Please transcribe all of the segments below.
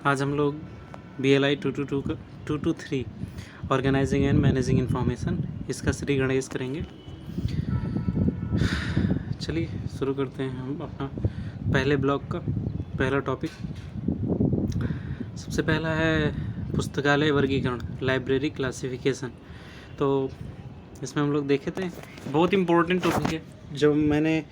आज हम लोग BLI 223 organising and managing information इसका श्री गणेश करेंगे। चलिए शुरू करते हैं हम अपना पहले ब्लॉक का पहला टॉपिक। सबसे पहला है पुस्तकालय वर्गीकरण, लाइब्रेरी क्लासिफिकेशन। तो इसमें हम लोग देखे थे, बहुत इम्पोर्टेंट टॉपिक है। जब मैंने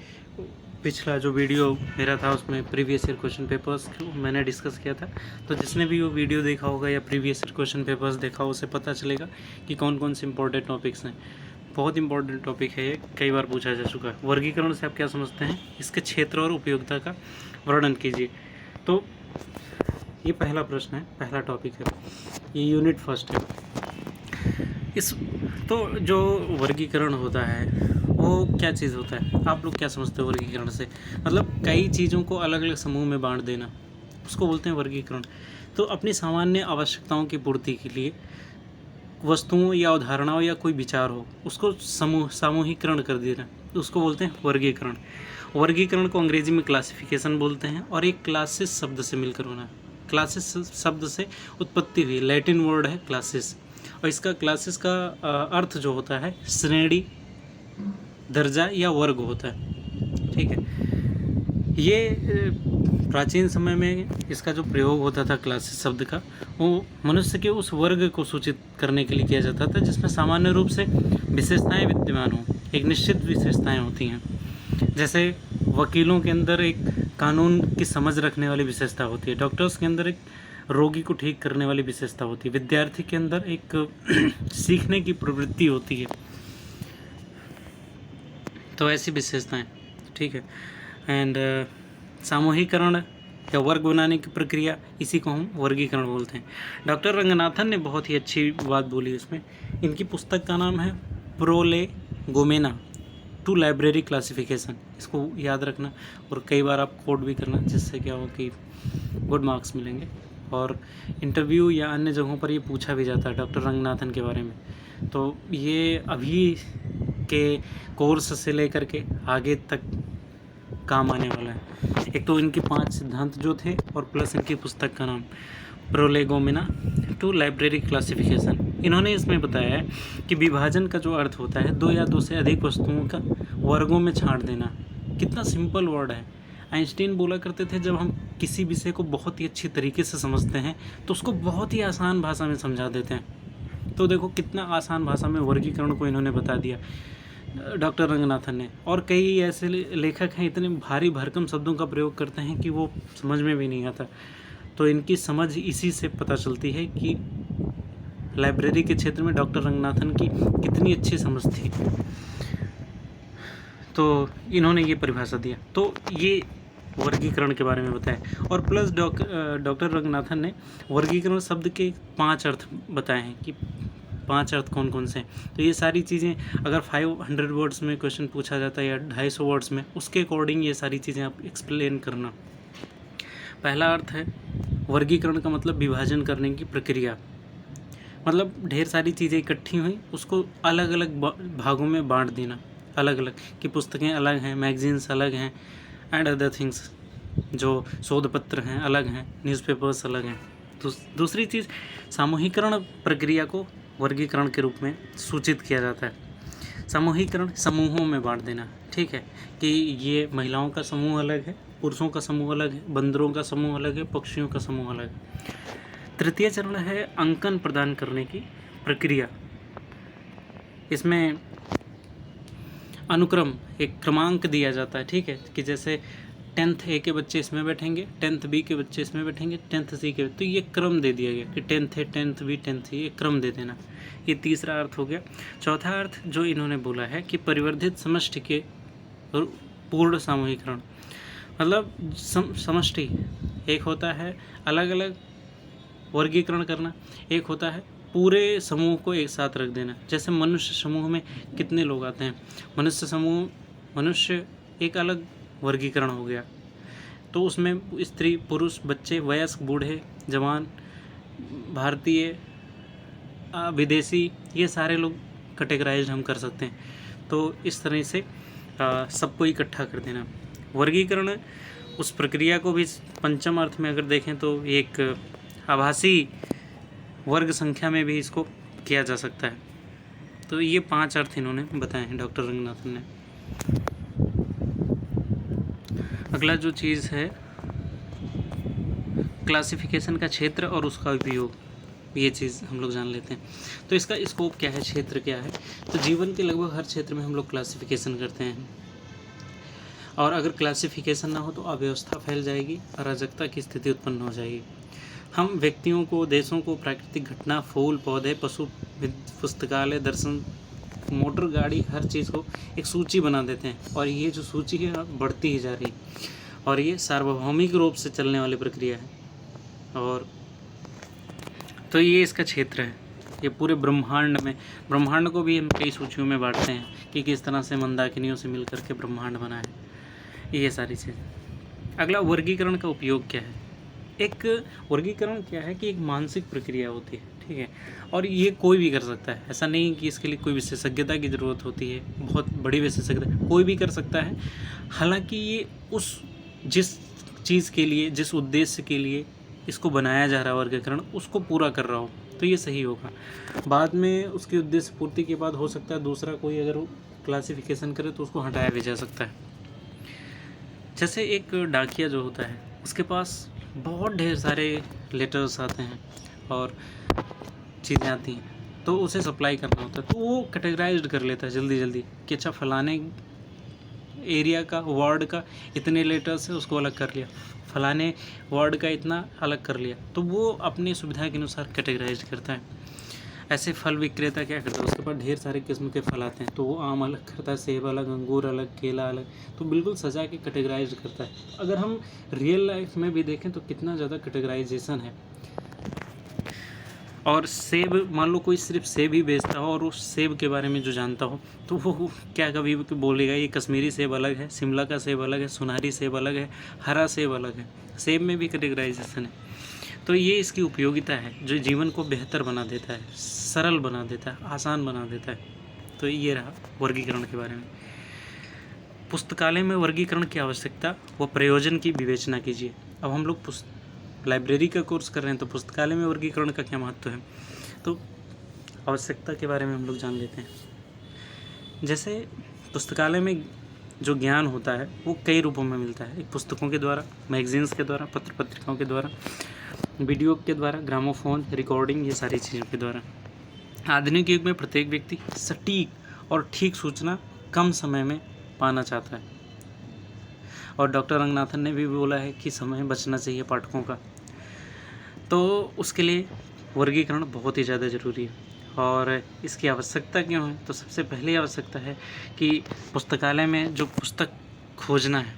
पिछला जो वीडियो मेरा था उसमें प्रीवियस ईयर क्वेश्चन पेपर्स को मैंने डिस्कस किया था, तो जिसने भी वो वीडियो देखा होगा या प्रीवियस ईयर क्वेश्चन पेपर्स देखा हो, उसे पता चलेगा कि कौन कौन से इंपॉर्टेंट टॉपिक्स हैं। बहुत इंपॉर्टेंट टॉपिक है ये, कई बार पूछा जा चुका है। वर्गीकरण से आप क्या समझते हैं, इसके क्षेत्र और उपयोगिता का वर्णन कीजिए। तो ये पहला प्रश्न है, पहला टॉपिक है, ये यूनिट फर्स्ट है। इस तो जो वर्गीकरण होता है वो क्या चीज़ होता है, आप लोग क्या समझते हो वर्गीकरण से? मतलब कई चीज़ों को अलग अलग समूह में बांट देना, उसको बोलते हैं वर्गीकरण। तो अपनी सामान्य आवश्यकताओं की पूर्ति के लिए वस्तुओं या अवधारणाओं या कोई विचार हो, उसको सामूहिकरण कर देना, उसको बोलते हैं वर्गीकरण। वर्गीकरण को अंग्रेजी में क्लासिफिकेशन बोलते हैं और एक क्लासेस शब्द से मिलकर होना। क्लासेस शब्द से उत्पत्ति हुई, लैटिन वर्ड है क्लासेस, और इसका क्लासेस का अर्थ जो होता है श्रेणी, दर्जा या वर्ग होता है। ठीक है, ये प्राचीन समय में इसका जो प्रयोग होता था क्लासेस शब्द का, वो मनुष्य के उस वर्ग को सूचित करने के लिए किया जाता था जिसमें सामान्य रूप से विशेषताएं विद्यमान हों, एक निश्चित विशेषताएं होती हैं। जैसे वकीलों के अंदर एक कानून की समझ रखने वाली विशेषता होती है, डॉक्टर्स के अंदर एक रोगी को ठीक करने वाली विशेषता होती है, विद्यार्थी के अंदर एक सीखने की प्रवृत्ति होती है। तो ऐसी विशेषताएं, ठीक है। एंड सामूहिकरण या वर्ग बनाने की प्रक्रिया, इसी को हम वर्गीकरण बोलते हैं। डॉक्टर रंगनाथन ने बहुत ही अच्छी बात बोली इसमें। इनकी पुस्तक का नाम है प्रोलेगोमेना टू लाइब्रेरी क्लासिफिकेशन। इसको याद रखना और कई बार आप कोड भी करना, जिससे क्या हो कि गुड मार्क्स मिलेंगे। और इंटरव्यू या अन्य जगहों पर ये पूछा भी जाता है डॉक्टर रंगनाथन के बारे में। तो ये अभी के कोर्स से लेकर के आगे तक काम आने वाला है। एक तो इनके 5 सिद्धांत जो थे, और प्लस इनकी पुस्तक का नाम प्रोलेगोमेना टू लाइब्रेरी क्लासिफिकेशन। इन्होंने इसमें बताया है कि विभाजन का जो अर्थ होता है, 2 या 2 से अधिक वस्तुओं का वर्गों में छांट देना। कितना सिंपल वर्ड है। आइंस्टीन बोला करते थे, जब हम किसी विषय को बहुत ही अच्छी तरीके से समझते हैं तो उसको बहुत ही आसान भाषा में समझा देते हैं। तो देखो कितना आसान भाषा में वर्गीकरण को इन्होंने बता दिया डॉक्टर रंगनाथन ने। और कई ऐसे लेखक हैं इतने भारी भरकम शब्दों का प्रयोग करते हैं कि वो समझ में भी नहीं आता। तो इनकी समझ इसी से पता चलती है कि लाइब्रेरी के क्षेत्र में डॉक्टर रंगनाथन की कितनी अच्छी समझ थी। तो इन्होंने ये परिभाषा दिया, तो ये वर्गीकरण के बारे में बताया। और प्लस डॉक्टर रंगनाथन ने वर्गीकरण शब्द के 5 अर्थ बताए हैं कि 5 अर्थ कौन कौन से हैं। तो ये सारी चीज़ें अगर 500 वर्ड्स में क्वेश्चन पूछा जाता है या 250 वर्ड्स में, उसके अकॉर्डिंग ये सारी चीज़ें आप एक्सप्लेन करना। पहला अर्थ है वर्गीकरण का मतलब विभाजन करने की प्रक्रिया। मतलब ढेर सारी चीज़ें इकट्ठी हुई, उसको अलग अलग भागों में बांट देना, अलग अलग कि पुस्तकें अलग हैं, मैगजीन्स अलग हैं, एंड अदर थिंग्स, जो शोध पत्र हैं अलग हैं, न्यूज़पेपर्स अलग हैं। दूसरी चीज़, सामूहिकरण प्रक्रिया को वर्गीकरण के रूप में सूचित किया जाता है। सामूहिकरण समूहों में बांट देना, ठीक है, कि ये महिलाओं का समूह अलग है, पुरुषों का समूह अलग है, बंदरों का समूह अलग है, पक्षियों का समूह अलग है। तृतीय चरण है अंकन प्रदान करने की प्रक्रिया। इसमें अनुक्रम, एक क्रमांक दिया जाता है, ठीक है, कि जैसे 10th A के बच्चे इसमें बैठेंगे, 10th B के बच्चे इसमें बैठेंगे, 10th C के, तो ये क्रम दे दिया गया कि 10th A 10th B 10th C, ये क्रम दे देना। ये तीसरा अर्थ हो गया। चौथा अर्थ जो इन्होंने बोला है कि परिवर्धित समष्टि के पूर्ण सामूहिकरण। मतलब समष्टि एक होता है अलग अलग वर्गीकरण करना, एक होता है पूरे समूह को एक साथ रख देना। जैसे मनुष्य समूह में कितने लोग आते हैं, मनुष्य एक अलग वर्गीकरण हो गया। तो उसमें स्त्री, पुरुष, बच्चे, वयस्क, बूढ़े, जवान, भारतीय, विदेशी, ये सारे लोग कैटेगराइज हम कर सकते हैं। तो इस तरह से सबको इकट्ठा कर देना। वर्गीकरण उस प्रक्रिया को भी पंचम अर्थ में अगर देखें तो एक आभासी वर्ग संख्या में भी इसको किया जा सकता है। तो ये 5 अर्थ इन्होंने बताए हैं डॉक्टर रंगनाथन ने। अगला जो चीज़ है क्लासिफिकेशन का क्षेत्र और उसका उपयोग, ये चीज़ हम लोग जान लेते हैं। तो इसका स्कोप क्या है, क्षेत्र क्या है। तो जीवन के लगभग हर क्षेत्र में हम लोग क्लासिफिकेशन करते हैं, और अगर क्लासिफिकेशन ना हो तो अव्यवस्था फैल जाएगी, अराजकता की स्थिति उत्पन्न हो जाएगी। हम व्यक्तियों को, देशों को, प्राकृतिक घटना, फूल पौधे, पशु, पुस्तकालय, दर्शन, मोटर गाड़ी, हर चीज़ को एक सूची बना देते हैं, और ये जो सूची है बढ़ती ही जा रही है, और ये सार्वभौमिक रूप से चलने वाली प्रक्रिया है। और तो ये इसका क्षेत्र है। ये पूरे ब्रह्मांड को भी हम कई सूचियों में बांटते हैं कि किस तरह से मंदाकिनियों से मिलकर के ब्रह्मांड बना है, ये सारी चीज़। अगला वर्गीकरण का उपयोग क्या है। एक वर्गीकरण क्या है कि एक मानसिक प्रक्रिया होती है, ठीक है, और ये कोई भी कर सकता है। ऐसा नहीं कि इसके लिए कोई विशेषज्ञता की ज़रूरत होती है, बहुत बड़ी विशेषज्ञता, कोई भी कर सकता है। हालांकि ये जिस चीज़ के लिए, जिस उद्देश्य के लिए इसको बनाया जा रहा है वर्गीकरण, उसको पूरा कर रहा हो तो ये सही होगा। बाद में उसके उद्देश्य पूर्ति के बाद हो सकता है दूसरा कोई अगर क्लासिफिकेशन करे तो उसको हटाया भी जा सकता है। जैसे एक डाकिया जो होता है, उसके पास बहुत ढेर सारे लेटर्स आते हैं और चीज़ें आती हैं, तो उसे सप्लाई करना होता है, तो वो कैटेगराइज्ड कर लेता है जल्दी जल्दी कि अच्छा फलाने एरिया का, वार्ड का इतने लेटर्स है, उसको अलग कर लिया, फलाने वार्ड का इतना अलग कर लिया, तो वो अपनी सुविधा के अनुसार कैटेगराइज करता है। ऐसे फल विक्रेता क्या करता है, उसके पास ढेर सारे किस्म के फल आते हैं, तो वो आम अलग करता है, सेब अलग, अंगूर अलग, केला अलग, तो बिल्कुल सजा के कैटेगराइज करता है। अगर हम रियल लाइफ में भी देखें तो कितना ज़्यादा कैटेगराइजेशन है। और सेब, मान लो कोई सिर्फ सेब ही बेचता हो और उस सेब के बारे में जो जानता हो, तो वो क्या कभी बोलेगा ये कश्मीरी सेब अलग है, शिमला का सेब अलग है, सुनहरी सेब अलग है, हरा सेब अलग है। सेब में भी कैटेगराइजेशन है। तो ये इसकी उपयोगिता है जो जीवन को बेहतर बना देता है, सरल बना देता है, आसान बना देता है। तो ये रहा वर्गीकरण के बारे में। पुस्तकालय में वर्गीकरण की आवश्यकता व प्रयोजन की विवेचना कीजिए। अब हम लोग लाइब्रेरी का कोर्स कर रहे हैं, तो पुस्तकालय में वर्गीकरण का क्या महत्व है, तो आवश्यकता के बारे में हम लोग जान लेते हैं। जैसे पुस्तकालय में जो ज्ञान होता है वो कई रूपों में मिलता है। एक पुस्तकों के द्वारा, मैगजीन्स के द्वारा, पत्र पत्रिकाओं के द्वारा, वीडियो के द्वारा, ग्रामोफोन, रिकॉर्डिंग, ये सारी चीज़ों के द्वारा। आधुनिक युग में प्रत्येक व्यक्ति सटीक और ठीक सूचना कम समय में पाना चाहता है, और डॉक्टर रंगनाथन ने भी बोला है कि समय बचना चाहिए पाठकों का। तो उसके लिए वर्गीकरण बहुत ही ज़्यादा ज़रूरी है। और इसकी आवश्यकता क्यों है, तो सबसे पहली आवश्यकता है कि पुस्तकालय में जो पुस्तक खोजना है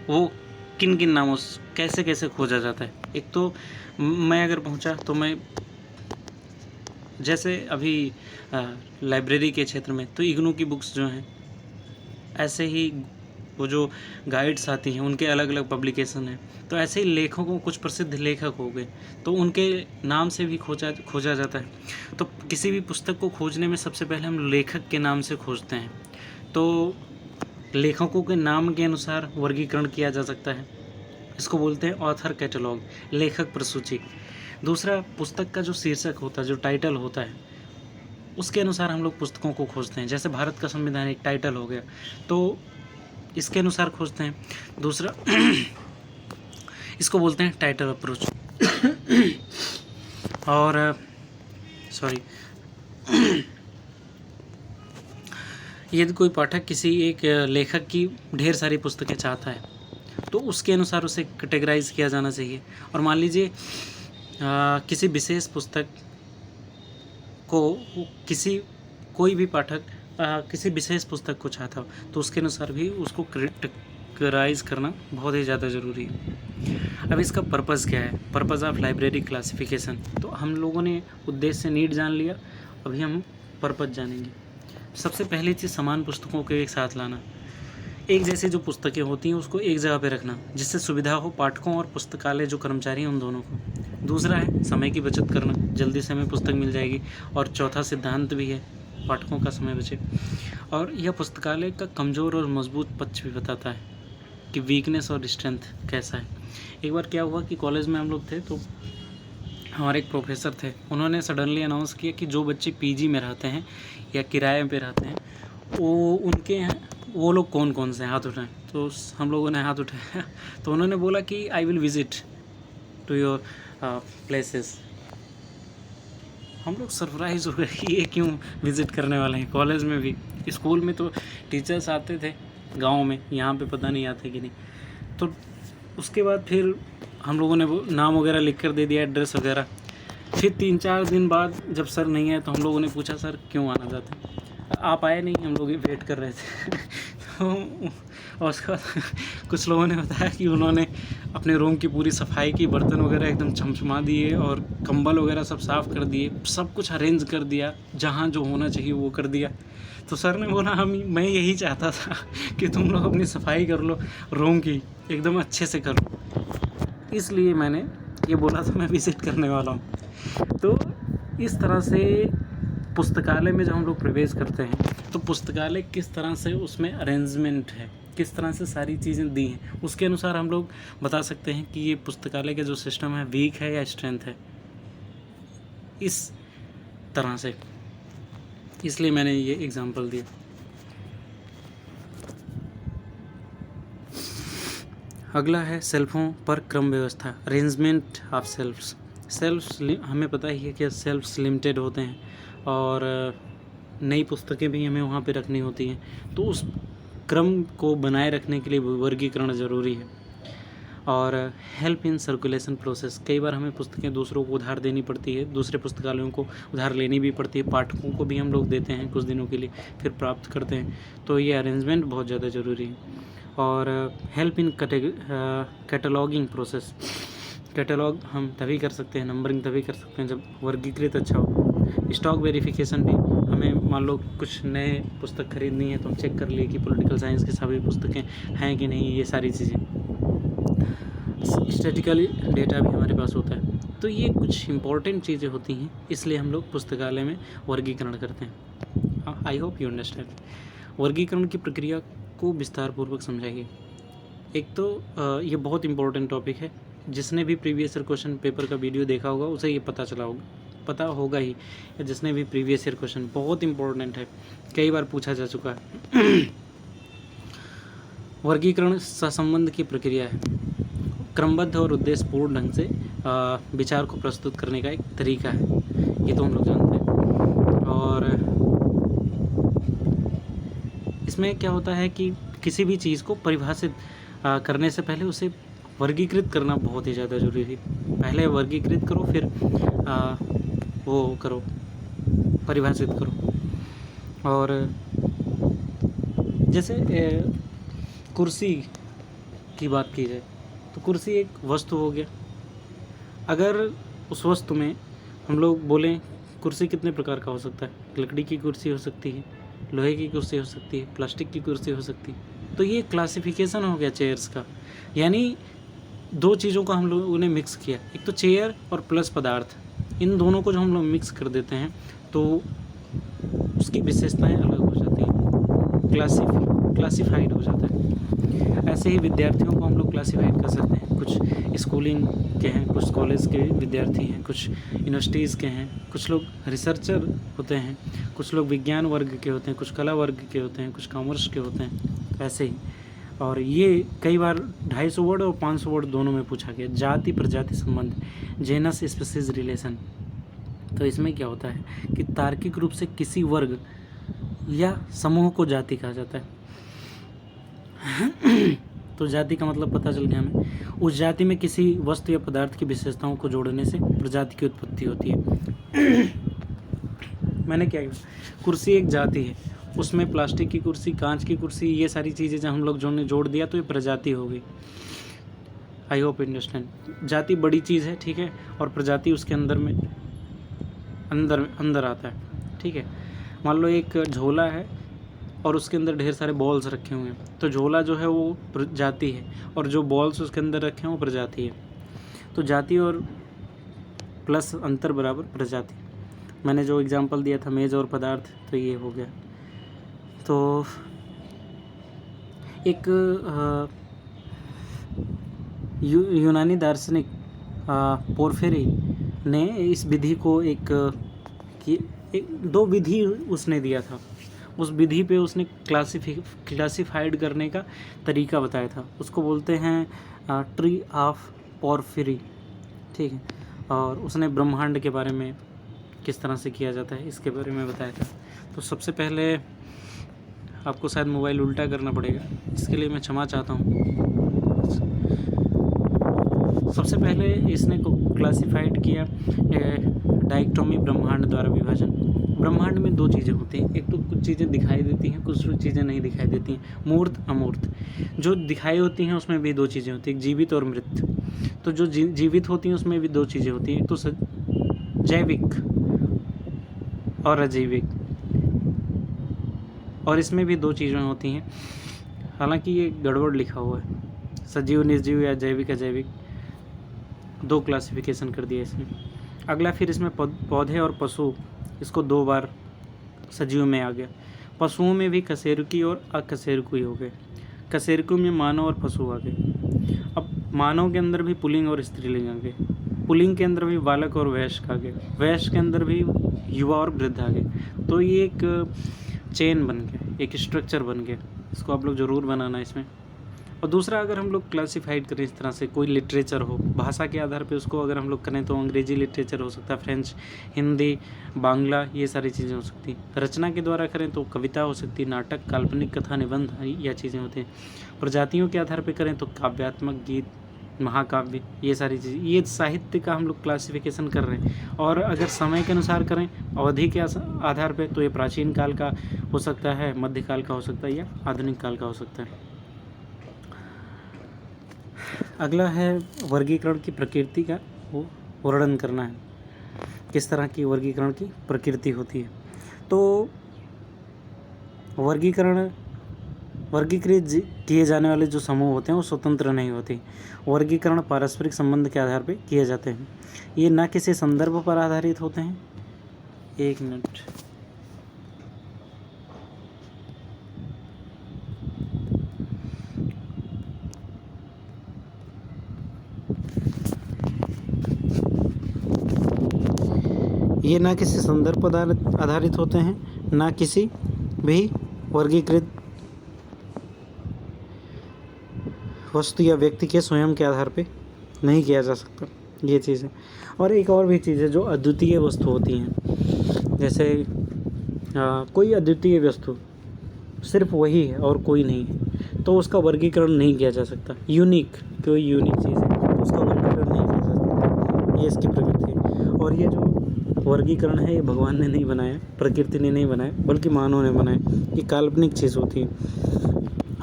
वो किन किन नामों से, कैसे कैसे खोजा जाता है। एक तो मैं अगर पहुंचा तो मैं, जैसे अभी लाइब्रेरी के क्षेत्र में तो इग्नू की बुक्स जो हैं, ऐसे ही वो जो गाइड्स आती हैं उनके अलग अलग पब्लिकेशन हैं। तो ऐसे ही लेखकों, कुछ प्रसिद्ध लेखक हो गए तो उनके नाम से भी खोजा जाता है। तो किसी भी पुस्तक को खोजने में सबसे पहले हम लेखक के नाम से खोजते हैं। तो लेखकों के नाम के अनुसार वर्गीकरण किया जा सकता है, इसको बोलते हैं ऑथर कैटलॉग, लेखक प्रसूची। दूसरा, पुस्तक का जो शीर्षक होता है, जो टाइटल होता है, उसके अनुसार हम लोग पुस्तकों को खोजते हैं। जैसे भारत का संविधान एक टाइटल हो गया, तो इसके अनुसार खोजते हैं। दूसरा इसको बोलते हैं टाइटल अप्रोच। और यदि कोई पाठक किसी एक लेखक की ढेर सारी पुस्तकें चाहता है तो उसके अनुसार उसे कैटेगराइज किया जाना चाहिए। और मान लीजिए किसी विशेष पुस्तक को कोई भी पाठक किसी विशेष पुस्तक को चाहता हो तो उसके अनुसार भी उसको कैटेगराइज करना बहुत ही ज़्यादा ज़रूरी है। अब इसका पर्पज़ क्या है, पर्पज़ ऑफ लाइब्रेरी क्लासिफिकेशन। तो हम लोगों ने उद्देश्य नीड जान लिया, अभी हम पर्पज़ जानेंगे। सबसे पहली चीज़, समान पुस्तकों को एक साथ लाना। एक जैसी जो पुस्तकें होती हैं उसको एक जगह पे रखना जिससे सुविधा हो पाठकों और पुस्तकालय जो कर्मचारी हैं उन दोनों को। दूसरा है समय की बचत करना, जल्दी से हमें पुस्तक मिल जाएगी। और चौथा सिद्धांत भी है, पाठकों का समय बचे। और यह पुस्तकालय का कमज़ोर और मजबूत पक्ष भी बताता है कि वीकनेस और स्ट्रेंथ कैसा है। एक बार क्या हुआ कि कॉलेज में हम लोग थे, तो हमारे एक प्रोफेसर थे, उन्होंने सडनली अनाउंस किया कि जो बच्चे पीजी में रहते हैं या किराए पे रहते हैं वो उनके यहाँ वो लोग कौन कौन से हाथ उठाएं। तो हम लोगों ने हाथ उठाया तो उन्होंने बोला कि I will visit to your places. हम लोग सरप्राइज़ हो गए कि ये क्यों विज़िट करने वाले हैं। कॉलेज में भी, स्कूल में तो टीचर्स आते थे गांव में, यहाँ पे पता नहीं आते कि नहीं। तो उसके बाद फिर हम लोगों ने वो नाम वगैरह लिख कर दे दिया, एड्रेस वगैरह। फिर 3-4 दिन बाद जब सर नहीं आए तो हम लोगों ने पूछा सर क्यों आना चाहते हैं, आप आए नहीं, हम लोग वेट कर रहे थे। तो और उसके बाद कुछ लोगों ने बताया कि उन्होंने अपने रूम की पूरी सफाई की, बर्तन वगैरह एकदम चमचमा दिए और कंबल वगैरह सब साफ़ कर दिए, सब कुछ अरेंज कर दिया, जहाँ जो होना चाहिए वो कर दिया। तो सर ने बोला मैं यही चाहता था कि तुम लोग अपनी सफाई कर लो, रूम की एकदम अच्छे से करो, इसलिए मैंने ये बोला था मैं विज़िट करने वाला हूँ। तो इस तरह से पुस्तकालय में जब हम लोग प्रवेश करते हैं तो पुस्तकालय किस तरह से उसमें अरेंजमेंट है, किस तरह से सारी चीज़ें दी हैं, उसके अनुसार हम लोग बता सकते हैं कि ये पुस्तकालय का जो सिस्टम है वीक है या स्ट्रेंथ है, इस तरह से। इसलिए मैंने ये एग्जांपल दिया। अगला है सेल्फों पर क्रम व्यवस्था, अरेंजमेंट ऑफ सेल्फ्स। सेल्फ्स हमें पता ही है कि सेल्फ्स लिमिटेड होते हैं और नई पुस्तकें भी हमें वहाँ पे रखनी होती हैं, तो उस क्रम को बनाए रखने के लिए वर्गीकरण ज़रूरी है। और हेल्प इन सर्कुलेशन प्रोसेस, कई बार हमें पुस्तकें दूसरों को उधार देनी पड़ती है, दूसरे पुस्तकालयों को उधार लेनी भी पड़ती है, पाठकों को भी हम लोग देते हैं कुछ दिनों के लिए, फिर प्राप्त करते हैं, तो ये अरेंजमेंट बहुत ज़्यादा ज़रूरी है। और help in cataloguing process, catalogue हम तभी कर सकते हैं, नंबरिंग तभी कर सकते हैं जब वर्गीकृत अच्छा हो। स्टॉक वेरिफिकेशन भी, हमें मान लो कुछ नए पुस्तक खरीदनी है तो हम चेक कर लिए कि पॉलिटिकल साइंस की सभी पुस्तकें हैं कि नहीं, ये सारी चीज़ें। स्टैटिकली डेटा भी हमारे पास होता है। तो ये कुछ इम्पॉर्टेंट चीज़ें होती हैं, इसलिए हम लोग पुस्तकालय में वर्गीकरण करते हैं। I hope you understand. वर्गीकरण की प्रक्रिया को विस्तारपूर्वक समझाइए। एक तो ये बहुत इम्पोर्टेंट टॉपिक है, जिसने भी प्रीवियस ईयर क्वेश्चन पेपर का वीडियो देखा होगा उसे ये पता होगा ही, जिसने भी प्रीवियस ईयर क्वेश्चन, बहुत इम्पोर्टेंट है, कई बार पूछा जा चुका है। वर्गीकरण सहसंबंध की प्रक्रिया है, क्रमबद्ध और उद्देश्यपूर्ण ढंग से विचार को प्रस्तुत करने का एक तरीका है, ये तो हम लोग जानते हैं। और इसमें क्या होता है कि किसी भी चीज़ को परिभाषित करने से पहले उसे वर्गीकृत करना बहुत ही ज़्यादा ज़रूरी है। पहले वर्गीकृत करो, फिर वो करो, परिभाषित करो। और जैसे कुर्सी की बात की जाए तो कुर्सी एक वस्तु हो गया। अगर उस वस्तु में हम लोग बोलें कुर्सी कितने प्रकार का हो सकता है, लकड़ी की कुर्सी हो सकती है, लोहे की कुर्सी हो सकती है, प्लास्टिक की कुर्सी हो सकती है, तो ये क्लासिफिकेशन हो गया चेयर्स का। यानी दो चीज़ों का हम लोगों ने मिक्स किया, एक तो चेयर और प्लस पदार्थ, इन दोनों को जो हम लोग मिक्स कर देते हैं तो उसकी विशेषताएं अलग हो जाती हैं, क्लासिफाइड हो जाता है। ऐसे ही विद्यार्थियों को हम लोग क्लासिफाइड कर सकते हैं, कुछ स्कूलिंग के हैं, कुछ कॉलेज के विद्यार्थी हैं, कुछ यूनिवर्सिटीज़ के हैं, कुछ लोग रिसर्चर होते हैं, कुछ लोग विज्ञान वर्ग के होते हैं, कुछ कला वर्ग के होते हैं, कुछ कॉमर्स के होते हैं, ऐसे ही। और ये कई बार 250 वर्ड और 500 वर्ड दोनों में पूछा गया। जाति प्रजाति संबंध, जेनस स्पीशीज रिलेशन, तो इसमें क्या होता है कि तार्किक रूप से किसी वर्ग या समूह को जाति कहा जाता है। तो जाति का मतलब पता चल गया हमें, उस जाति में किसी वस्तु या पदार्थ की विशेषताओं को जोड़ने से प्रजाति की उत्पत्ति होती है। मैंने क्या किया, कुर्सी एक जाति है, उसमें प्लास्टिक की कुर्सी, कांच की कुर्सी, ये सारी चीज़ें जब हम लोग जोड़ दिया तो ये प्रजाति हो गई। I hope understand. जाति बड़ी चीज़ है, ठीक है, और प्रजाति उसके अंदर में अंदर आता है, ठीक है। मान लो एक झोला है और उसके अंदर ढेर सारे बॉल्स रखे हुए हैं, तो झोला जो है वो प्रजाति है और जो बॉल्स उसके अंदर रखे हैं वो प्रजाति है। तो जाति और प्लस अंतर बराबर प्रजाति। मैंने जो एग्जांपल दिया था मेज और पदार्थ, तो ये हो गया। तो एक यूनानी दार्शनिक पोर्फिरी ने इस विधि को दो विधि उसने दिया था। उस विधि पे उसने क्लासिफाइड करने का तरीका बताया था। उसको बोलते हैं ट्री ऑफ पोर्फिरी, ठीक है। और उसने ब्रह्मांड के बारे में किस तरह से किया जाता है इसके बारे में बताया था। तो सबसे पहले आपको शायद मोबाइल उल्टा करना पड़ेगा, इसके लिए मैं क्षमा चाहता हूँ। सबसे पहले इसने को क्लासिफाइड किया डायक्टोमी, ब्रह्मांड द्वारा विभाजन। ब्रह्मांड में दो चीज़ें होती हैं, एक तो कुछ चीज़ें दिखाई देती हैं, कुछ चीज़ें नहीं दिखाई देती हैं, मूर्त अमूर्त। जो दिखाई होती हैं उसमें भी दो चीज़ें होती हैं, एक जीवित और मृत। तो जो जीवित होती हैं उसमें भी दो चीज़ें होती हैं, एक तो जैविक और अजैविक, और इसमें भी दो चीज़ें होती हैं। हालांकि ये गड़बड़ लिखा हुआ है, सजीव निर्जीव या जैविक अजैविक, दो क्लासिफिकेशन कर दिया इसने। अगला फिर इसमें पौधे और पशु, इसको दो बार सजीव में आ गया। पशुओं में भी कशेरुकी और अकशेरुकी हो गए। कशेरुकी में मानव और पशु आ गए। अब मानव के अंदर भी पुल्लिंग और स्त्रीलिंग आ गए। पुल्लिंग के अंदर भी बालक और वयस्क आ गए। वयस्क के अंदर भी युवा और वृद्ध आ गए। तो ये एक चेन बन गया, एक स्ट्रक्चर बन गया। इसको आप लोग ज़रूर बनाना इसमें। और दूसरा, अगर हम लोग क्लासिफाइड करें इस तरह से, कोई लिटरेचर हो, भाषा के आधार पे उसको अगर हम लोग करें तो अंग्रेजी लिटरेचर हो सकता है, फ्रेंच, हिंदी, बांग्ला, ये सारी चीज़ें हो सकती। रचना के द्वारा करें तो कविता हो सकती, नाटक, काल्पनिक कथा, निबंध, या चीज़ें होती हैं। प्रजातियों के आधार पे करें तो काव्यात्मक, गीत, महाकाव्य, ये सारी चीज़ें, ये साहित्य का हम लोग क्लासिफिकेशन कर रहे हैं। और अगर समय के अनुसार करें, अवधि के आधार पे, तो ये प्राचीन काल का हो सकता है, मध्यकाल का हो सकता है, या आधुनिक काल का हो सकता है। अगला है वर्गीकरण की प्रकृति का वर्णन करना है, किस तरह की वर्गीकरण की प्रकृति होती है। तो वर्गीकृत किए जाने वाले जो समूह होते हैं वो स्वतंत्र नहीं होते। वर्गीकरण पारस्परिक संबंध के आधार पर किए जाते हैं। ये न किसी संदर्भ पर आधारित होते हैं। एक मिनट, ये ना किसी संदर्भ पर आधारित होते हैं, ना किसी भी वर्गीकृत वस्तु या व्यक्ति के स्वयं के आधार पे नहीं किया जा सकता, ये चीज़ है। और एक और भी चीज़ है जो अद्वितीय वस्तु होती हैं, जैसे कोई अद्वितीय वस्तु सिर्फ वही है और कोई नहीं है, तो उसका वर्गीकरण नहीं किया जा सकता। कोई यूनिक चीज़ है तो उसका वर्गीकरण नहीं किया जा सकता, ये इसकी प्रकृति है। और ये जो वर्गीकरण है ये भगवान ने नहीं बनाया, प्रकृति ने नहीं बनाया, बल्कि मानव ने बनाया। ये काल्पनिक चीज़ होती है।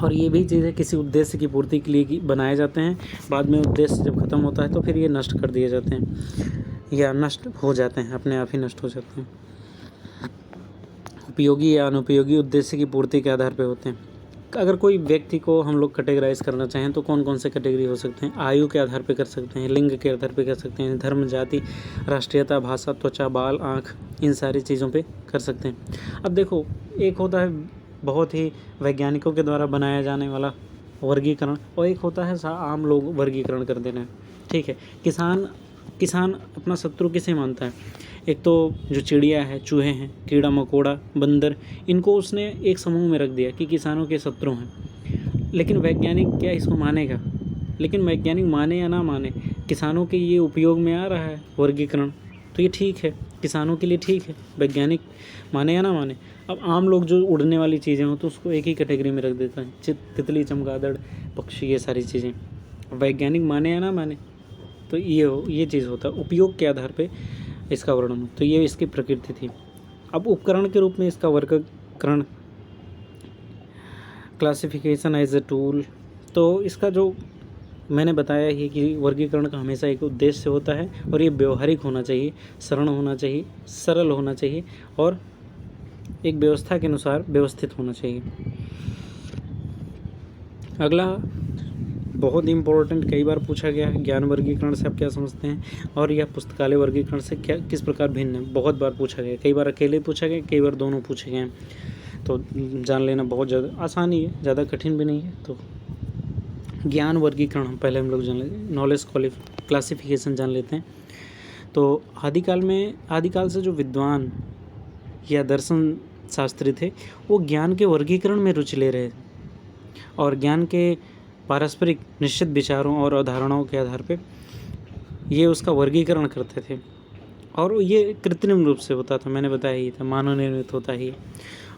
और ये भी चीज़ें किसी उद्देश्य की पूर्ति के लिए बनाए जाते हैं। बाद में उद्देश्य जब ख़त्म होता है तो फिर ये नष्ट कर दिए जाते हैं या नष्ट हो जाते हैं, अपने आप ही नष्ट हो जाते हैं। उपयोगी या अनुपयोगी उद्देश्य की पूर्ति के आधार पर होते हैं। अगर कोई व्यक्ति को हम लोग कैटेगराइज करना चाहें तो कौन कौन से कैटेगरी हो सकते हैं? आयु के आधार पर कर सकते हैं, लिंग के आधार पर कर सकते हैं, धर्म, जाति, राष्ट्रीयता, भाषा, त्वचा, बाल, आँख, इन सारी चीज़ों पे कर सकते हैं। अब देखो, एक होता है बहुत ही वैज्ञानिकों के द्वारा बनाया जाने वाला वर्गीकरण, और एक होता है आम लोग वर्गीकरण कर देना, ठीक है। किसान अपना शत्रु किसे मानता है? एक तो जो चिड़िया है, चूहे हैं, कीड़ा मकोड़ा, बंदर, इनको उसने एक समूह में रख दिया कि किसानों के शत्रु हैं। लेकिन वैज्ञानिक क्या इसको मानेगा? लेकिन वैज्ञानिक माने या ना माने, किसानों के ये उपयोग में आ रहा है वर्गीकरण, तो ये ठीक है, किसानों के लिए ठीक है, वैज्ञानिक माने या ना माने। अब आम लोग जो उड़ने वाली चीज़ें हो तो उसको एक ही कैटेगरी में रख देता है, तितली, चमगादड़, पक्षी, ये सारी चीज़ें। वैज्ञानिक माने या ना माने, तो ये चीज़ होता है, उपयोग के आधार पे इसका वर्णन। तो ये इसकी प्रकृति थी। अब उपकरण के रूप में इसका वर्गीकरण, क्लासिफिकेशन एज ए टूल, तो इसका जो मैंने बताया ही कि वर्गीकरण का हमेशा एक उद्देश्य होता है और ये व्यवहारिक होना चाहिए, सरल होना चाहिए और एक व्यवस्था के अनुसार व्यवस्थित होना चाहिए। अगला बहुत इम्पोर्टेंट, कई बार पूछा गया है, ज्ञान वर्गीकरण से आप क्या समझते हैं और यह पुस्तकालय वर्गीकरण से किस प्रकार भिन्न है? बहुत बार पूछा गया, कई बार अकेले पूछा गया, कई बार दोनों पूछे गए हैं। तो जान लेना बहुत ज़्यादा आसान ही है, ज़्यादा कठिन भी नहीं है। तो ज्ञान वर्गीकरण पहले हम लोग जान लेते हैं, नॉलेज क्लासिफिकेशन जान लेते हैं। तो आदिकाल से जो विद्वान या दर्शन शास्त्री थे वो ज्ञान के वर्गीकरण में रुचि ले रहे थे और ज्ञान के पारस्परिक निश्चित विचारों और अवधारणाओं के आधार पे ये उसका वर्गीकरण करते थे और ये कृत्रिम रूप से होता था, मैंने बताया ही था, मानव निर्मित होता ही।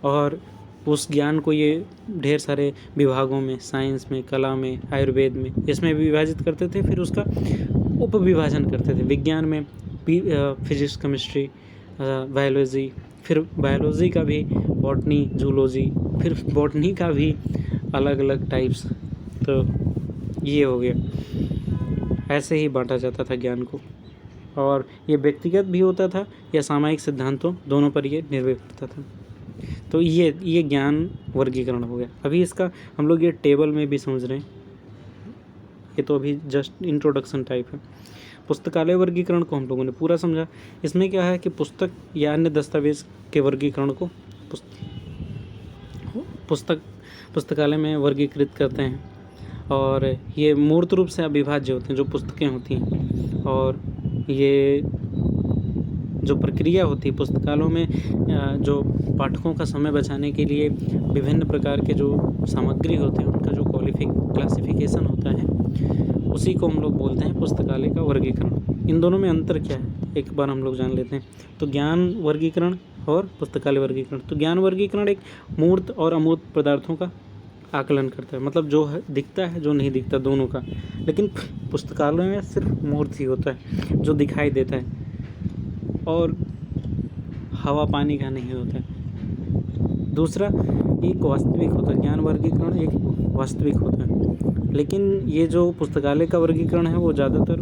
और उस ज्ञान को ये ढेर सारे विभागों में, साइंस में, कला में, आयुर्वेद में, इसमें विभाजित करते थे, फिर उसका उपविभाजन करते थे। विज्ञान में फिजिक्स, केमिस्ट्री, बायोलॉजी, फिर बायोलॉजी का भी बॉटनी, जूलॉजी, फिर बॉटनी का भी अलग अलग टाइप्स। तो ये हो गया, ऐसे ही बांटा जाता था ज्ञान को और ये व्यक्तिगत भी होता था या सामायिक सिद्धांतों, दोनों पर ये निर्भर करता था। तो ये ज्ञान वर्गीकरण हो गया। अभी इसका हम लोग ये टेबल में भी समझ रहे हैं, ये तो अभी जस्ट इंट्रोडक्शन टाइप है। पुस्तकालय वर्गीकरण को हम लोगों ने पूरा समझा। इसमें क्या है कि पुस्तक या अन्य दस्तावेज के वर्गीकरण को पुस्तकालय में वर्गीकृत करते हैं और ये मूर्त रूप से अविभाज्य होते हैं जो पुस्तकें होती हैं। और ये जो प्रक्रिया होती है पुस्तकालयों में, जो पाठकों का समय बचाने के लिए विभिन्न प्रकार के जो सामग्री होते हैं उनका जो क्लासिफिकेशन होता है, उसी को हम लोग बोलते हैं पुस्तकालय का वर्गीकरण। इन दोनों में अंतर क्या है एक बार हम लोग जान लेते हैं। तो ज्ञान वर्गीकरण और पुस्तकालय वर्गीकरण। तो ज्ञान वर्गीकरण एक मूर्त और अमूर्त पदार्थों का आकलन करता है, मतलब जो है दिखता है, जो नहीं दिखता, दोनों का। लेकिन पुस्तकालय में सिर्फ मूर्त ही होता है जो दिखाई देता है और हवा पानी का नहीं होता है। दूसरा एक वास्तविक होता है, ज्ञान वर्गीकरण एक वास्तविक होता है। लेकिन ये जो पुस्तकालय का वर्गीकरण है वो ज़्यादातर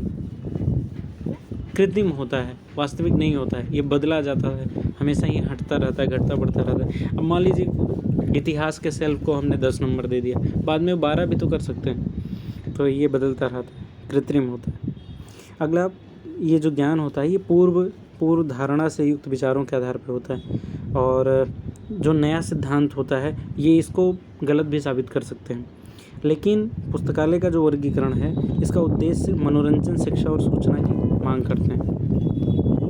कृत्रिम होता है, वास्तविक नहीं होता है। ये बदला जाता है, हमेशा ही हटता रहता है, घटता बढ़ता रहता है। अब मान लीजिए इतिहास के सेल्फ को हमने 10 नंबर दे दिया, बाद में 12 भी तो कर सकते हैं। तो ये बदलता रहता है, कृत्रिम होता है। अगला, ये जो ज्ञान होता है ये पूर्व धारणा से युक्त विचारों के आधार पर होता है और जो नया सिद्धांत होता है ये इसको गलत भी साबित कर सकते हैं। लेकिन पुस्तकालय का जो वर्गीकरण है इसका उद्देश्य मनोरंजन, शिक्षा और सूचना की मांग करते हैं।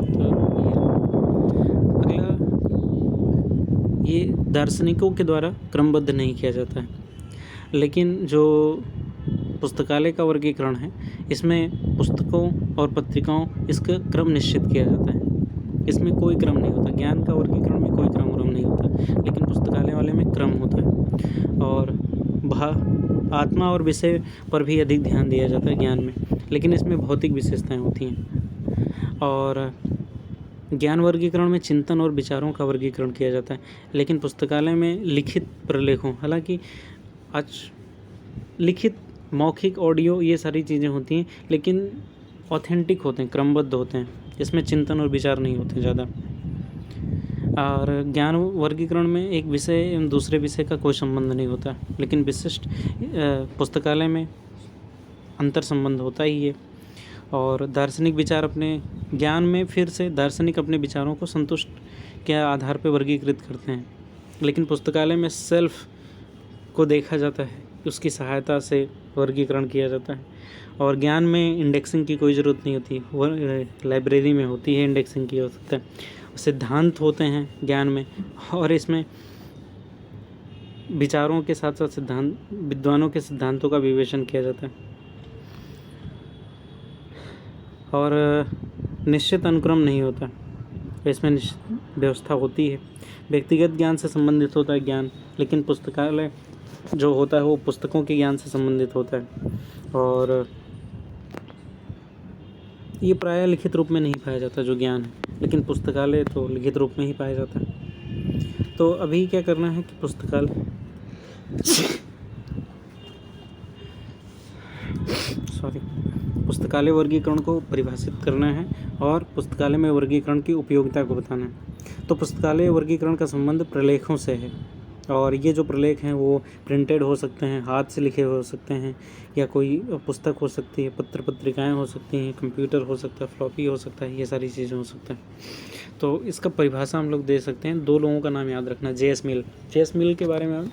तो अगला, ये दार्शनिकों के द्वारा क्रमबद्ध नहीं किया जाता है। लेकिन जो पुस्तकालय का वर्गीकरण है इसमें पुस्तकों और पत्रिकाओं, इसका क्रम निश्चित किया जाता है। इसमें कोई क्रम नहीं होता। ज्ञान का वर्गीकरण में कोई क्रम नहीं होता, लेकिन पुस्तकालय वाले में क्रम होता है। और आत्मा और विषय पर भी अधिक ध्यान दिया जाता है ज्ञान में, लेकिन इसमें भौतिक विशेषताएं होती हैं। और ज्ञान वर्गीकरण में चिंतन और विचारों का वर्गीकरण किया जाता है, लेकिन पुस्तकालय में लिखित प्रलेखों, हालांकि आज लिखित, मौखिक, ऑडियो, ये सारी चीज़ें होती हैं, लेकिन ऑथेंटिक होते हैं, क्रमबद्ध होते हैं। इसमें चिंतन और विचार नहीं होते ज़्यादा। और ज्ञान वर्गीकरण में एक विषय एवं दूसरे विषय का कोई संबंध नहीं होता, लेकिन विशिष्ट पुस्तकालय में अंतर संबंध होता ही है। और दार्शनिक विचार अपने ज्ञान में, फिर से दार्शनिक अपने विचारों को संतुष्ट के आधार पर वर्गीकृत करते हैं, लेकिन पुस्तकालय में सेल्फ को देखा जाता है, उसकी सहायता से वर्गीकरण किया जाता है। और ज्ञान में इंडेक्सिंग की कोई ज़रूरत नहीं होती, वह लाइब्रेरी में होती है, इंडेक्सिंग की हो सकता है। सिद्धांत होते हैं ज्ञान में, और इसमें विचारों के साथ साथ विद्वानों के सिद्धांतों का विवेचन किया जाता है। और निश्चित अनुक्रम नहीं होता, इसमें निश्चित व्यवस्था होती है। व्यक्तिगत ज्ञान से संबंधित होता है ज्ञान, लेकिन पुस्तकालय जो होता है वो पुस्तकों के ज्ञान से संबंधित होता है। और ये प्रायः लिखित रूप में नहीं पाया जाता जो ज्ञान है, लेकिन पुस्तकालय तो लिखित रूप में ही पाया जाता है। तो अभी क्या करना है कि पुस्तकालय वर्गीकरण को परिभाषित करना है और पुस्तकालय में वर्गीकरण की उपयोगिता को बताना है। तो पुस्तकालय वर्गीकरण का संबंध प्रलेखों से है, और ये जो प्रलेख हैं वो प्रिंटेड हो सकते हैं, हाथ से लिखे हो सकते हैं, या कोई पुस्तक हो सकती है, पत्र पत्रिकाएं हो सकती हैं, कंप्यूटर हो सकता है, फ्लॉपी हो सकता है, ये सारी चीज़ें हो सकता है। तो इसका परिभाषा हम लोग दे सकते हैं। 2 लोगों का नाम याद रखना, जे.एस. मिल। जे.एस. मिल के बारे में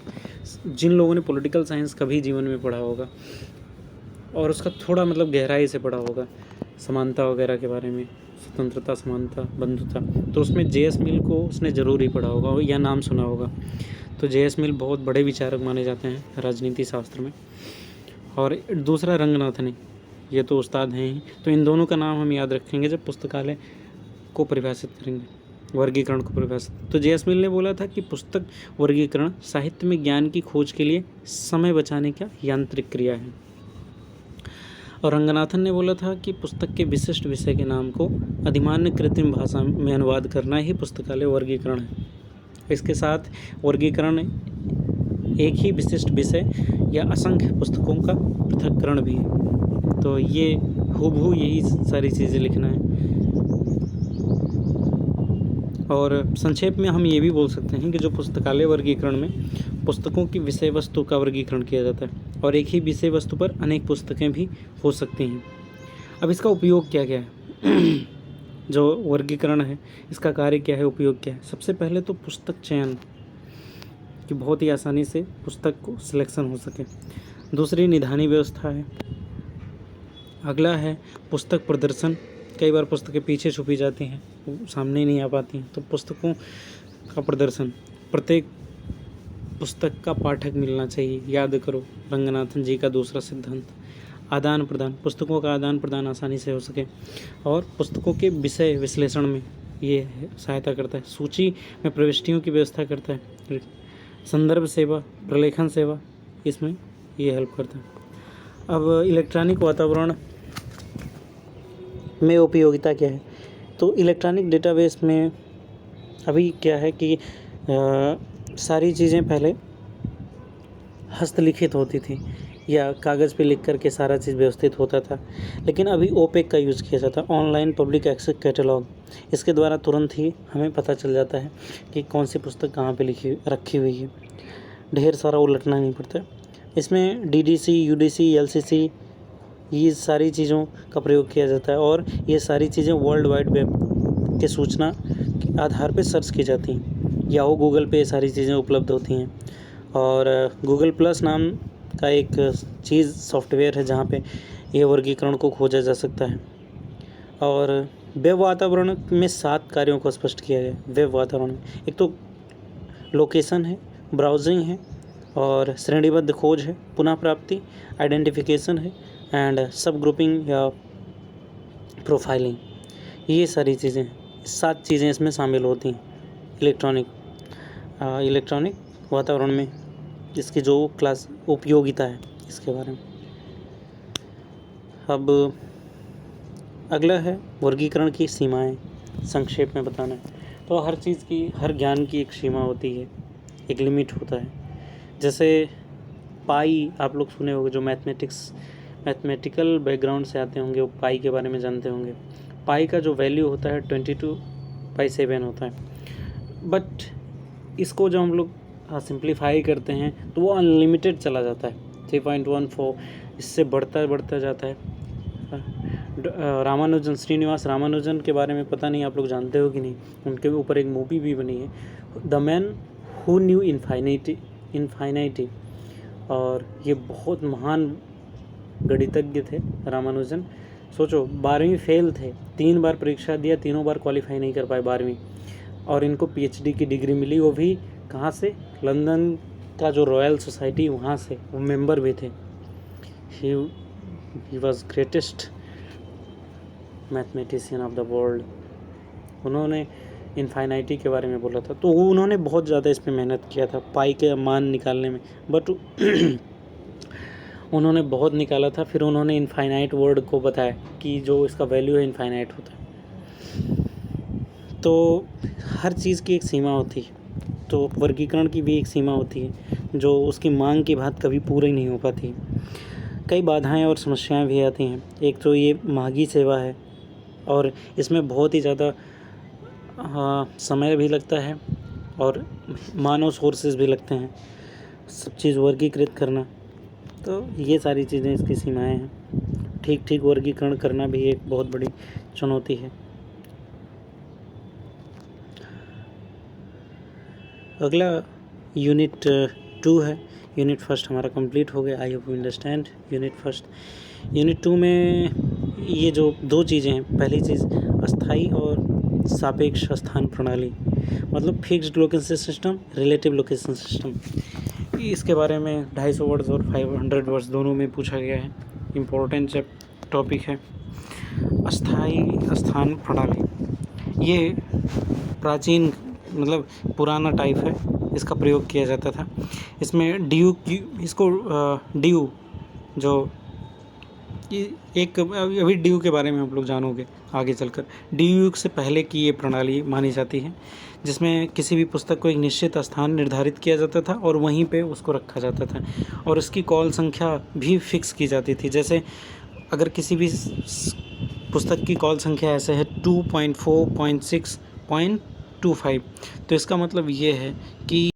जिन लोगों ने पॉलिटिकल साइंस कभी जीवन में पढ़ा होगा और उसका थोड़ा मतलब गहराई से पढ़ा होगा, समानता वगैरह के बारे में, स्वतंत्रता, समानता, बंधुता, तो उसमें जे.एस. मिल को उसने ज़रूर ही पढ़ा होगा या नाम सुना होगा। तो जे.एस. मिल बहुत बड़े विचारक माने जाते हैं राजनीति शास्त्र में। और दूसरा रंगनाथन, ये तो उस्ताद हैं ही। तो इन दोनों का नाम हम याद रखेंगे जब पुस्तकालय को परिभाषित करेंगे, वर्गीकरण को परिभाषित। तो जे.एस. मिल ने बोला था कि पुस्तक वर्गीकरण साहित्य में ज्ञान की खोज के लिए समय बचाने का यांत्रिक क्रिया है। और रंगनाथन ने बोला था कि पुस्तक के विशिष्ट विषय के नाम को अधिमान्य कृत्रिम भाषा में अनुवाद करना ही पुस्तकालय वर्गीकरण है। इसके साथ वर्गीकरण एक ही विशिष्ट विषय या असंख्य पुस्तकों का पृथक्करण भी है। तो ये हूबहू यही सारी चीज़ें लिखना है। और संक्षेप में हम ये भी बोल सकते हैं कि जो पुस्तकालय वर्गीकरण में पुस्तकों की विषय वस्तु का वर्गीकरण किया जाता है और एक ही विषय वस्तु पर अनेक पुस्तकें भी हो सकती हैं। अब इसका उपयोग क्या क्या है? जो वर्गीकरण है इसका कार्य क्या है, उपयोग क्या है? सबसे पहले तो पुस्तक चयन कि बहुत ही आसानी से पुस्तक को सिलेक्शन हो सके। दूसरी निधानी व्यवस्था है। अगला है पुस्तक प्रदर्शन। कई बार पुस्तकें पीछे छुपी जाती हैं, सामने नहीं आ पाती हैं, तो पुस्तकों का प्रदर्शन। प्रत्येक पुस्तक का पाठक मिलना चाहिए। याद करो रंगनाथन जी का दूसरा सिद्धांत। आदान प्रदान, पुस्तकों का आदान प्रदान आसानी से हो सके और पुस्तकों के विषय विश्लेषण में ये सहायता करता है। सूची में प्रविष्टियों की व्यवस्था करता है। संदर्भ सेवा, प्रलेखन सेवा, इसमें ये हेल्प करता है। अब इलेक्ट्रॉनिक वातावरण में उपयोगिता क्या है? तो इलेक्ट्रॉनिक डेटाबेस में अभी क्या है कि सारी चीज़ें पहले हस्तलिखित होती थी या कागज़ पे लिख करके सारा चीज़ व्यवस्थित होता था, लेकिन अभी ओपेक का यूज़ किया जाता है, ऑनलाइन पब्लिक एक्सेस कैटलॉग। इसके द्वारा तुरंत ही हमें पता चल जाता है कि कौन सी पुस्तक कहाँ पे रखी हुई है। ढेर सारा उलटना नहीं पड़ता। इसमें DDC, UDC, LCC ये सारी चीज़ों का प्रयोग किया जाता है और ये सारी चीज़ें वर्ल्ड वाइड वेब के सूचना के आधार पर सर्च की जाती हैं। याहू, गूगल पे ये सारी चीज़ें उपलब्ध होती हैं। और गूगल प्लस नाम का एक चीज़ सॉफ्टवेयर है जहाँ पे ये वर्गीकरण को खोजा जा सकता है। और वेब वातावरण में 7 कार्यों को स्पष्ट किया गया है। वेब वातावरण में एक तो लोकेशन है, ब्राउजिंग है और श्रेणीबद्ध खोज है, पुनः प्राप्ति, आइडेंटिफिकेशन है एंड सब ग्रुपिंग या प्रोफाइलिंग। ये सारी चीज़ें 7 चीज़ें इसमें शामिल होती हैं इलेक्ट्रॉनिक वातावरण में। इसकी जो क्लास उपयोगिता है इसके बारे में। अब अगला है वर्गीकरण की सीमाएं, संक्षेप में बताना है। तो हर चीज़ की, हर ज्ञान की एक सीमा होती है, एक लिमिट होता है। जैसे पाई आप लोग सुने होंगे, जो मैथमेटिकल बैकग्राउंड से आते होंगे वो पाई के बारे में जानते होंगे। पाई का जो वैल्यू होता है 22/7 होता है। बट इसको जो हम लोग सिंप्लीफाई करते हैं तो वो अनलिमिटेड चला जाता है, 3.14 इससे बढ़ता जाता है। रामानुजन, श्रीनिवास रामानुजन के बारे में पता नहीं आप लोग जानते हो कि नहीं, उनके ऊपर एक मूवी भी बनी है, द मैन हु न्यू इन्फाइनाइटी। और ये बहुत महान गणितज्ञ थे रामानुजन। सोचो 12वीं फेल थे, 3 बार परीक्षा दिया, तीनों बार क्वालिफाई नहीं कर पाए 12वीं, और इनको PhD की डिग्री मिली, वो भी कहाँ से? लंदन का जो रॉयल सोसाइटी वहाँ से वो मेंबर भी थे। He was greatest mathematician of the world. उन्होंने इन्फाइनाइटी के बारे में बोला था, तो उन्होंने बहुत ज़्यादा इस पर मेहनत किया था पाई के मान निकालने में, बट उन्होंने बहुत निकाला था। फिर उन्होंने इन्फाइनाइट वर्ड को बताया कि जो इसका वैल्यू है इन्फाइनाइट होता है। तो हर चीज़ की एक सीमा होती है, तो वर्गीकरण की भी एक सीमा होती है जो उसकी मांग की बात कभी पूरी नहीं हो पाती। कई बाधाएं और समस्याएं भी आती हैं। एक तो ये महंगी सेवा है और इसमें बहुत ही ज़्यादा समय भी लगता है और मानव सोर्सेज भी लगते हैं, सब चीज़ वर्गीकृत करना। तो ये सारी चीज़ें इसकी सीमाएं हैं। ठीक वर्गीकरण करना भी एक बहुत बड़ी चुनौती है। अगला यूनिट 2 है। यूनिट फर्स्ट हमारा कंप्लीट हो गया। I hope you understand unit first. Unit 2 में ये जो दो चीज़ें हैं, पहली चीज़ अस्थाई और सापेक्ष स्थान प्रणाली, मतलब fixed location system, relative location system. इसके बारे में 250 वर्ड्स और 500 वर्ड्स दोनों में पूछा गया है। इम्पोर्टेंट टॉपिक है। अस्थाई स्थान प्रणाली ये प्राचीन मतलब पुराना टाइप है, इसका प्रयोग किया जाता था। इसमें ड्यू जो एक अभी ड्यू के बारे में आप लोग जानोगे आगे चलकर। ड्यू युग से पहले की ये प्रणाली मानी जाती है, जिसमें किसी भी पुस्तक को एक निश्चित स्थान निर्धारित किया जाता था और वहीं पे उसको रखा जाता था, और इसकी कॉल संख्या भी फिक्स की जाती थी। जैसे अगर किसी भी पुस्तक की कॉल संख्या ऐसे है 2.4.6.25, तो इसका मतलब ये है कि